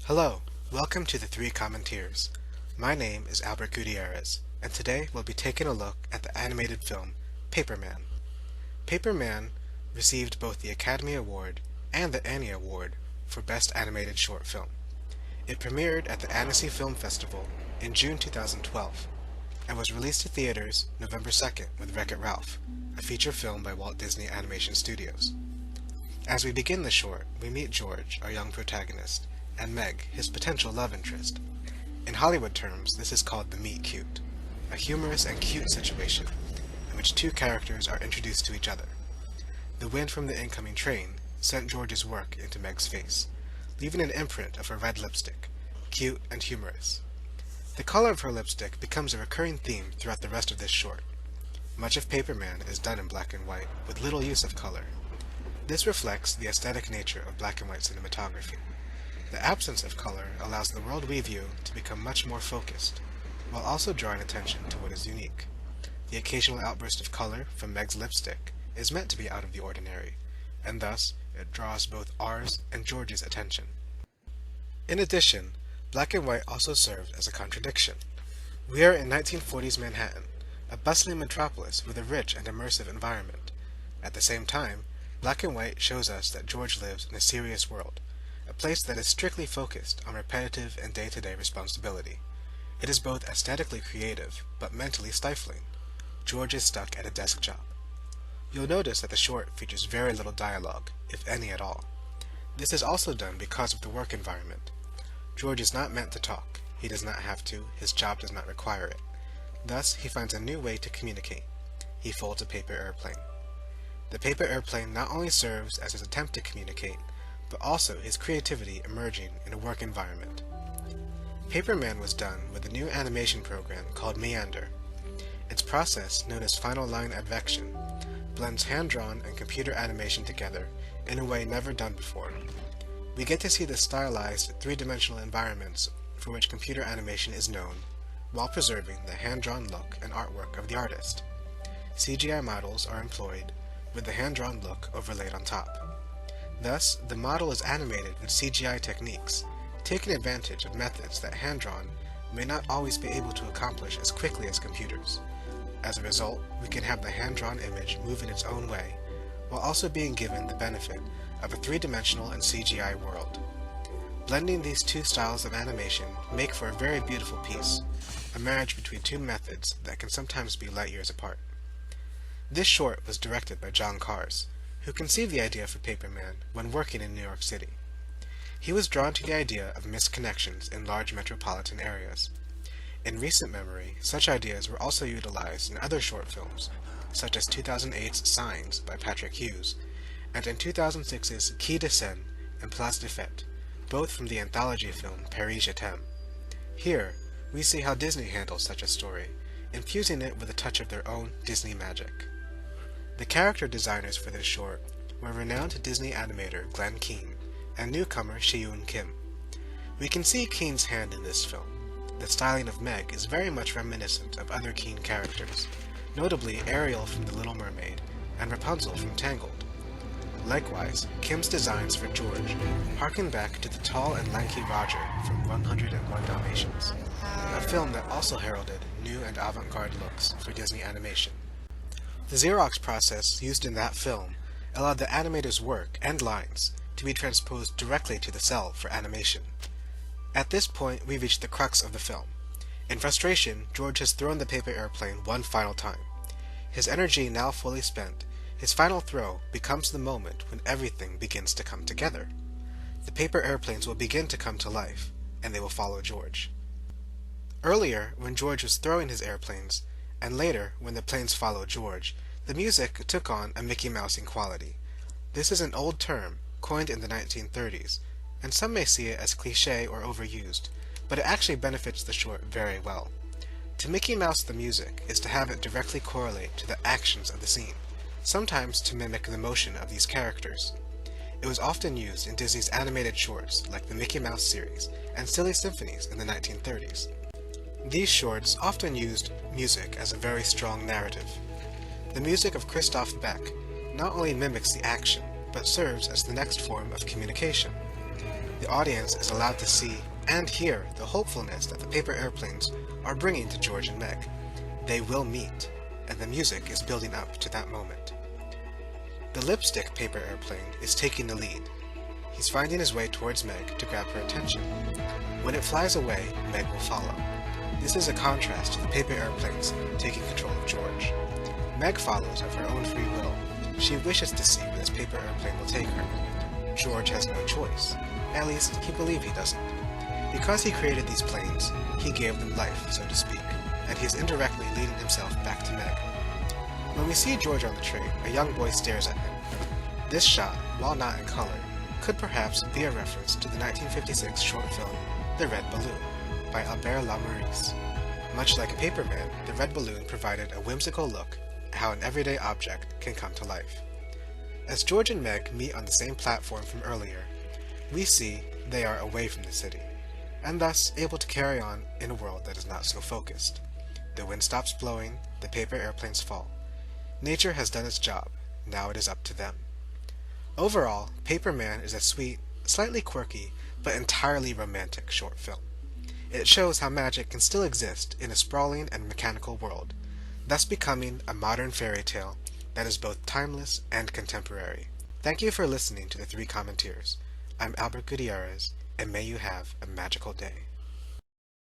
Hello, welcome to the Three CommentEARS. My name is Albert Gutierrez, and today we'll be taking a look at the animated film Paperman. Paperman received both the Academy Award and the Annie Award for Best Animated Short Film. It premiered at the Annecy Film Festival in June 2012 and was released to theaters November 2nd with Wreck-It Ralph, a feature film by Walt Disney Animation Studios. As we begin the short, we meet George, our young protagonist, and Meg, his potential love interest. In Hollywood terms, this is called the meet-cute, a humorous and cute situation in which two characters are introduced to each other. The wind from the incoming train sent George's work into Meg's face, leaving an imprint of her red lipstick, cute and humorous. The color of her lipstick becomes a recurring theme throughout the rest of this short. Much of Paperman is done in black and white, with little use of color. This reflects the aesthetic nature of black and white cinematography. The absence of color allows the world we view to become much more focused, while also drawing attention to what is unique. The occasional outburst of color from Meg's lipstick is meant to be out of the ordinary, and thus it draws both ours and George's attention. In addition, black and white also served as a contradiction. We are in 1940s Manhattan, a bustling metropolis with a rich and immersive environment. At the same time, black and white shows us that George lives in a serious world, a place that is strictly focused on repetitive and day-to-day responsibility. It is both aesthetically creative, but mentally stifling. George is stuck at a desk job. You'll notice that the short features very little dialogue, if any at all. This is also done because of the work environment. George is not meant to talk. He does not have to. His job does not require it. Thus, he finds a new way to communicate. He folds a paper airplane. The paper airplane not only serves as his attempt to communicate, but also his creativity emerging in a work environment. Paperman was done with a new animation program called Meander. Its process, known as final line advection, blends hand-drawn and computer animation together in a way never done before. We get to see the stylized, three-dimensional environments for which computer animation is known, while preserving the hand-drawn look and artwork of the artist. CGI models are employed, with the hand-drawn look overlaid on top. Thus, the model is animated with CGI techniques, taking advantage of methods that hand-drawn may not always be able to accomplish as quickly as computers. As a result, we can have the hand-drawn image move in its own way, while also being given the benefit of a three-dimensional and CGI world. Blending these two styles of animation make for a very beautiful piece, a marriage between two methods that can sometimes be light years apart. This short was directed by John Cars, who conceived the idea for Paperman when working in New York City. He was drawn to the idea of missed connections in large metropolitan areas. In recent memory, such ideas were also utilized in other short films, such as 2008's Signs by Patrick Hughes, and in 2006's Quai de Seine and Place des Fêtes, both from the anthology film Paris Je t'aime. Here, we see how Disney handles such a story, infusing it with a touch of their own Disney magic. The character designers for this short were renowned Disney animator Glenn Keane and newcomer Seung Kim. We can see Keane's hand in this film. The styling of Meg is very much reminiscent of other Keane characters, notably Ariel from The Little Mermaid and Rapunzel from Tangled. Likewise, Kim's designs for George harken back to the tall and lanky Roger from 101 Dalmatians, a film that also heralded new and avant-garde looks for Disney animation. The Xerox process used in that film allowed the animator's work and lines to be transposed directly to the cell for animation. At this point, we reach the crux of the film. In frustration, George has thrown the paper airplane one final time. His energy now fully spent, his final throw becomes the moment when everything begins to come together. The paper airplanes will begin to come to life, and they will follow George. Earlier, when George was throwing his airplanes, and later, when the planes followed George, the music took on a Mickey Mousing quality. This is an old term, coined in the 1930s, and some may see it as cliché or overused, but it actually benefits the short very well. To Mickey Mouse the music is to have it directly correlate to the actions of the scene, sometimes to mimic the motion of these characters. It was often used in Disney's animated shorts like the Mickey Mouse series and Silly Symphonies in the 1930s. These shorts often used music as a very strong narrative. The music of Christoph Beck not only mimics the action, but serves as the next form of communication. The audience is allowed to see and hear the hopefulness that the paper airplanes are bringing to George and Meg. They will meet, and the music is building up to that moment. The lipstick paper airplane is taking the lead. He's finding his way towards Meg to grab her attention. When it flies away, Meg will follow. This is a contrast to the paper airplanes taking control of George. Meg follows of her own free will. She wishes to see where this paper airplane will take her. George has no choice. At least, he believes he doesn't. Because he created these planes, he gave them life, so to speak, and he is indirectly leading himself back to Meg. When we see George on the train, a young boy stares at him. This shot, while not in color, could perhaps be a reference to the 1956 short film The Red Balloon by Albert Lamouris. Much like Paperman, the red balloon provided a whimsical look at how an everyday object can come to life. As George and Meg meet on the same platform from earlier, we see they are away from the city, and thus able to carry on in a world that is not so focused. The wind stops blowing, the paper airplanes fall. Nature has done its job, now it is up to them. Overall, Paperman is a sweet, slightly quirky, but entirely romantic short film. It shows how magic can still exist in a sprawling and mechanical world, thus becoming a modern fairy tale that is both timeless and contemporary. Thank you for listening to the 3 CommentEARS. I'm Albert Gutierrez, and may you have a magical day.